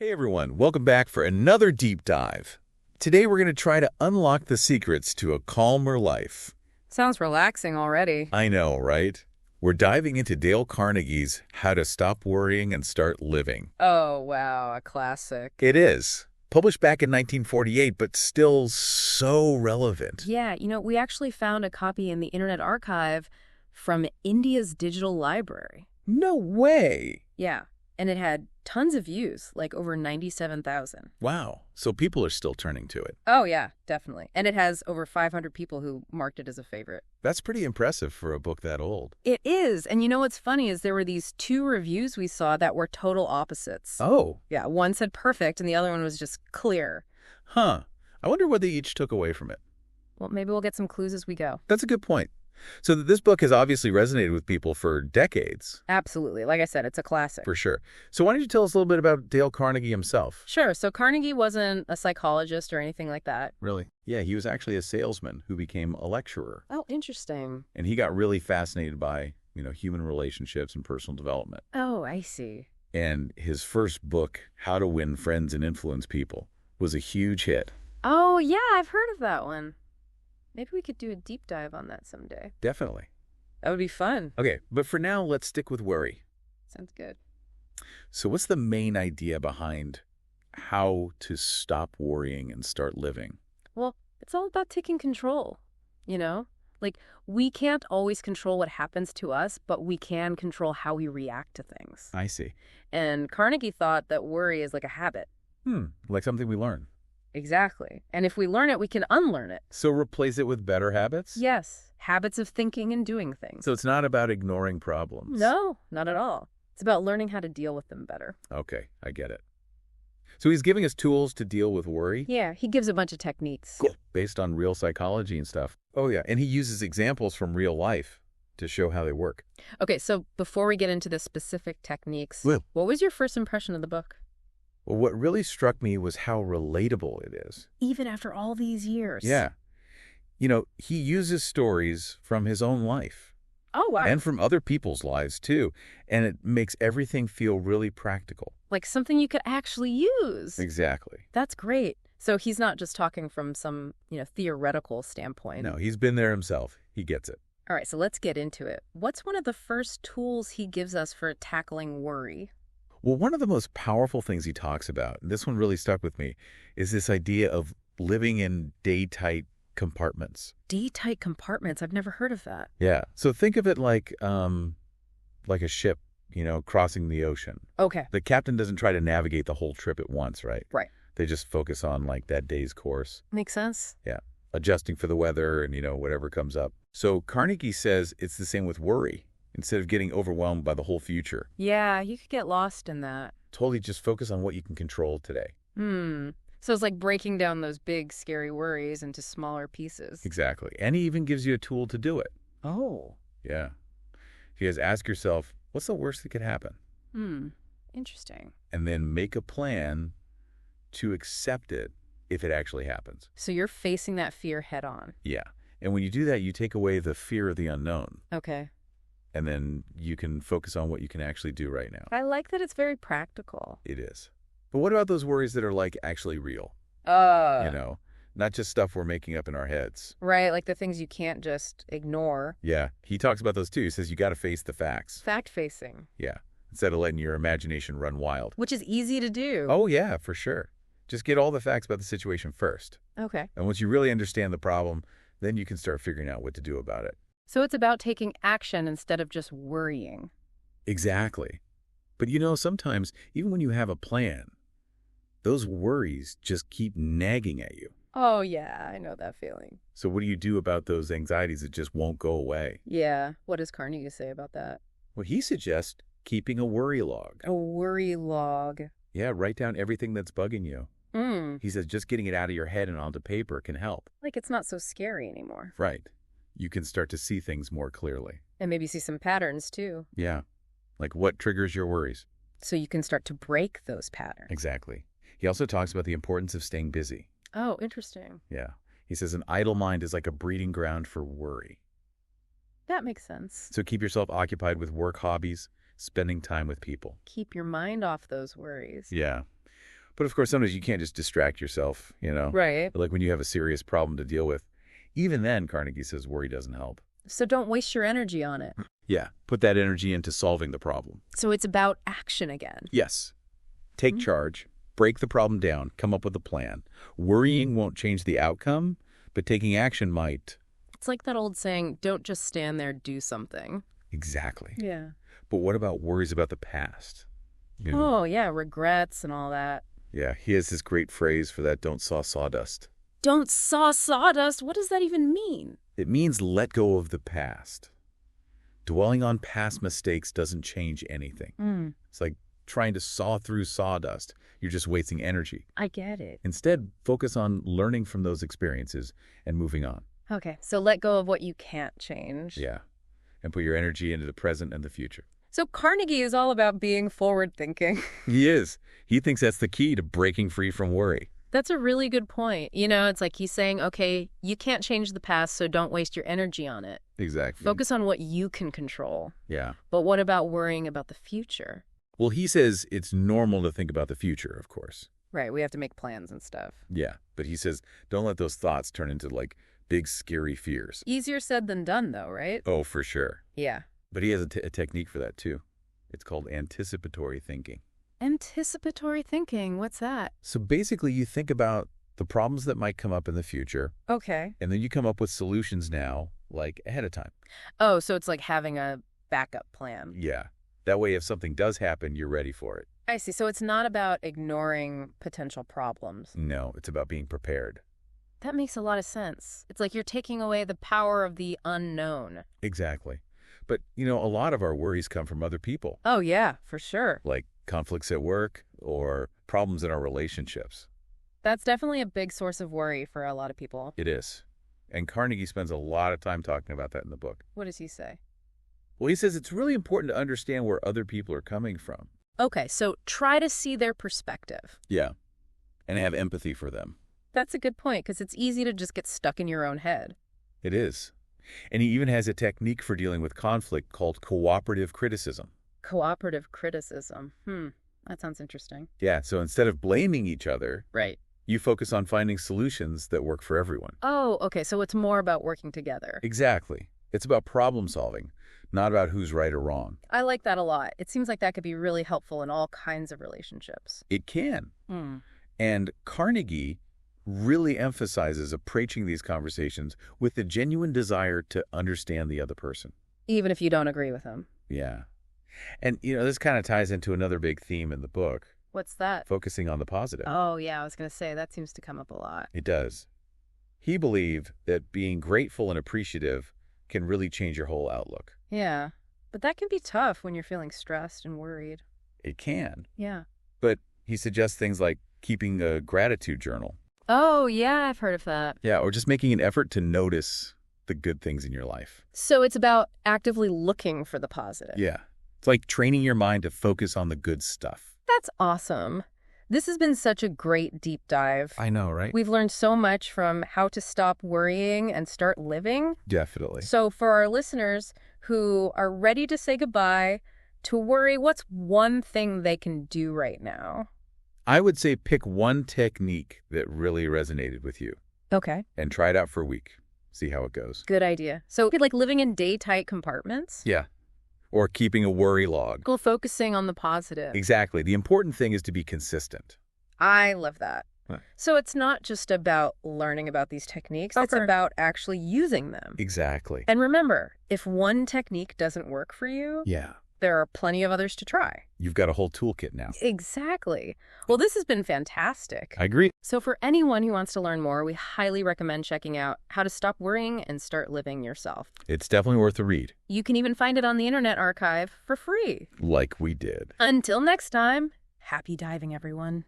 Hey everyone, welcome back for another deep dive. Today we're going to try to unlock the secrets to a calmer life. Sounds relaxing already. I know, right? We're diving into Dale Carnegie's How to Stop Worrying and Start Living. Oh, wow, a classic. It is. Published back in 1948, but still so relevant. Yeah, we actually found a copy in the Internet Archive from India's digital library. No way! Yeah, and it had tons of views, like over 97,000. Wow, so people are still turning to it. Oh, yeah, definitely. And it has over 500 people who marked it as a favorite. That's pretty impressive for a book that old. It is. And what's funny is there were these two reviews we saw that were total opposites. Oh. Yeah, one said perfect and the other one was just clear. Huh. I wonder what they each took away from it. Well, maybe we'll get some clues as we go. That's a good point. So this book has obviously resonated with people for decades. Absolutely. Like I said, it's a classic. For sure. So why don't you tell us a little bit about Dale Carnegie himself? Sure. So Carnegie wasn't a psychologist or anything like that. Really? Yeah, he was actually a salesman who became a lecturer. Oh, interesting. And he got really fascinated by, human relationships and personal development. Oh, I see. And his first book, How to Win Friends and Influence People, was a huge hit. Oh, yeah, I've heard of that one. Maybe we could do a deep dive on that someday. Definitely. That would be fun. Okay, but for now, let's stick with worry. Sounds good. So what's the main idea behind how to stop worrying and start living? Well, it's all about taking control, Like, we can't always control what happens to us, but we can control how we react to things. I see. And Carnegie thought that worry is like a habit. Like something we learn. Exactly. And if we learn it, we can unlearn it. So replace it with better habits? Yes. Habits of thinking and doing things. So it's not about ignoring problems? No, not at all. It's about learning how to deal with them better. Okay, I get it. So he's giving us tools to deal with worry? Yeah, he gives a bunch of techniques. Cool. Based on real psychology and stuff. Oh, yeah. And he uses examples from real life to show how they work. Okay, so before we get into the specific techniques, Well, what was your first impression of the book? Well, what really struck me was how relatable it is. Even after all these years. Yeah. He uses stories from his own life. Oh, wow. And from other people's lives, too. And it makes everything feel really practical. Like something you could actually use. Exactly. That's great. So he's not just talking from some, theoretical standpoint. No, he's been there himself. He gets it. All right, so let's get into it. What's one of the first tools he gives us for tackling worry? Well, one of the most powerful things he talks about, and this one really stuck with me, is this idea of living in day-tight compartments. Day-tight compartments? I've never heard of that. Yeah. So think of it like a ship, crossing the ocean. Okay. The captain doesn't try to navigate the whole trip at once, right? Right. They just focus on that day's course. Makes sense. Yeah. Adjusting for the weather and, whatever comes up. So Carnegie says it's the same with worry. Instead of getting overwhelmed by the whole future. Yeah, you could get lost in that. Totally just focus on what you can control today. So it's like breaking down those big, scary worries into smaller pieces. Exactly. And he even gives you a tool to do it. Oh. Yeah. He says, ask yourself, what's the worst that could happen? Interesting. And then make a plan to accept it if it actually happens. So you're facing that fear head on. Yeah. And when you do that, you take away the fear of the unknown. Okay. And then you can focus on what you can actually do right now. I like that it's very practical. It is. But what about those worries that are actually real? Not just stuff we're making up in our heads. Right, like the things you can't just ignore. Yeah, he talks about those too. He says you got to face the facts. Fact-facing. Yeah, instead of letting your imagination run wild. Which is easy to do. Oh, yeah, for sure. Just get all the facts about the situation first. Okay. And once you really understand the problem, then you can start figuring out what to do about it. So it's about taking action instead of just worrying. Exactly. But sometimes, even when you have a plan, those worries just keep nagging at you. Oh, yeah, I know that feeling. So what do you do about those anxieties that just won't go away? Yeah, what does Carnegie say about that? Well, he suggests keeping a worry log. A worry log. Yeah, write down everything that's bugging you. He says just getting it out of your head and onto paper can help. Like it's not so scary anymore. Right. You can start to see things more clearly. And maybe see some patterns, too. Yeah. Like what triggers your worries? So you can start to break those patterns. Exactly. He also talks about the importance of staying busy. Oh, interesting. Yeah. He says an idle mind is like a breeding ground for worry. That makes sense. So keep yourself occupied with work hobbies, spending time with people. Keep your mind off those worries. Yeah. But of course, sometimes you can't just distract yourself, Right. Like when you have a serious problem to deal with. Even then, Carnegie says worry doesn't help. So don't waste your energy on it. Yeah, put that energy into solving the problem. So it's about action again. Yes. Take charge, break the problem down, come up with a plan. Worrying won't change the outcome, but taking action might. It's like that old saying, don't just stand there, do something. Exactly. Yeah. But what about worries about the past? Oh, yeah, regrets and all that. Yeah, he has this great phrase for that, don't saw sawdust. Don't saw sawdust? What does that even mean? It means let go of the past. Dwelling on past mistakes doesn't change anything. It's like trying to saw through sawdust. You're just wasting energy. I get it. Instead, focus on learning from those experiences and moving on. Okay, so let go of what you can't change. Yeah, and put your energy into the present and the future. So Carnegie is all about being forward-thinking. He is. He thinks that's the key to breaking free from worry. That's a really good point. It's like he's saying, okay, you can't change the past, so don't waste your energy on it. Exactly. Focus on what you can control. Yeah. But what about worrying about the future? Well, he says it's normal to think about the future, of course. Right, we have to make plans and stuff. Yeah, but he says don't let those thoughts turn into, big, scary fears. Easier said than done, though, right? Oh, for sure. Yeah. But he has a technique for that, too. It's called anticipatory thinking. Anticipatory thinking, what's that? So basically, you think about the problems that might come up in the future, Okay. and then you come up with solutions now, ahead of time. Oh, so it's like having a backup plan. Yeah. That way, if something does happen, you're ready for it. I see. So it's not about ignoring potential problems. No, it's about being prepared. That makes a lot of sense. It's like you're taking away the power of the unknown. Exactly. But, a lot of our worries come from other people, Oh, yeah, for sure. like conflicts at work or problems in our relationships. That's definitely a big source of worry for a lot of people. It is. And Carnegie spends a lot of time talking about that in the book. What does he say? Well, he says it's really important to understand where other people are coming from. Okay, so try to see their perspective. Yeah. And have empathy for them. That's a good point, because it's easy to just get stuck in your own head. It is. And he even has a technique for dealing with conflict called cooperative criticism. Cooperative criticism. That sounds interesting. Yeah, so instead of blaming each other, Right. you focus on finding solutions that work for everyone. Oh, okay, so it's more about working together. Exactly. It's about problem solving, not about who's right or wrong. I like that a lot. It seems like that could be really helpful in all kinds of relationships. It can. And Carnegie really emphasizes approaching these conversations with a genuine desire to understand the other person. Even if you don't agree with them. Yeah. And, this kind of ties into another big theme in the book, What's that? focusing on the positive. Oh, yeah, I was going to say, that seems to come up a lot. It does. He believed that being grateful and appreciative can really change your whole outlook. Yeah, but that can be tough when you're feeling stressed and worried. It can. Yeah. But he suggests things like keeping a gratitude journal. Oh, yeah, I've heard of that. Yeah, or just making an effort to notice the good things in your life. So it's about actively looking for the positive. Yeah. It's like training your mind to focus on the good stuff. That's awesome. This has been such a great deep dive. I know, right? We've learned so much from how to stop worrying and start living. Definitely. So for our listeners who are ready to say goodbye to worry, what's one thing they can do right now? I would say pick one technique that really resonated with you Okay. and try it out for a week. See how it goes. Good idea. So like living in day-tight compartments? Yeah. Or keeping a worry log. Go focusing on the positive. Exactly. The important thing is to be consistent. I love that. Huh. So it's not just about learning about these techniques. It's Okay. about actually using them. Exactly. And remember, if one technique doesn't work for you, Yeah. there are plenty of others to try. You've got a whole toolkit now. Exactly. Well, this has been fantastic. I agree. So for anyone who wants to learn more, we highly recommend checking out How to Stop Worrying and Start Living Yourself. It's definitely worth a read. You can even find it on the Internet Archive for free. Like we did. Until next time, happy diving, everyone.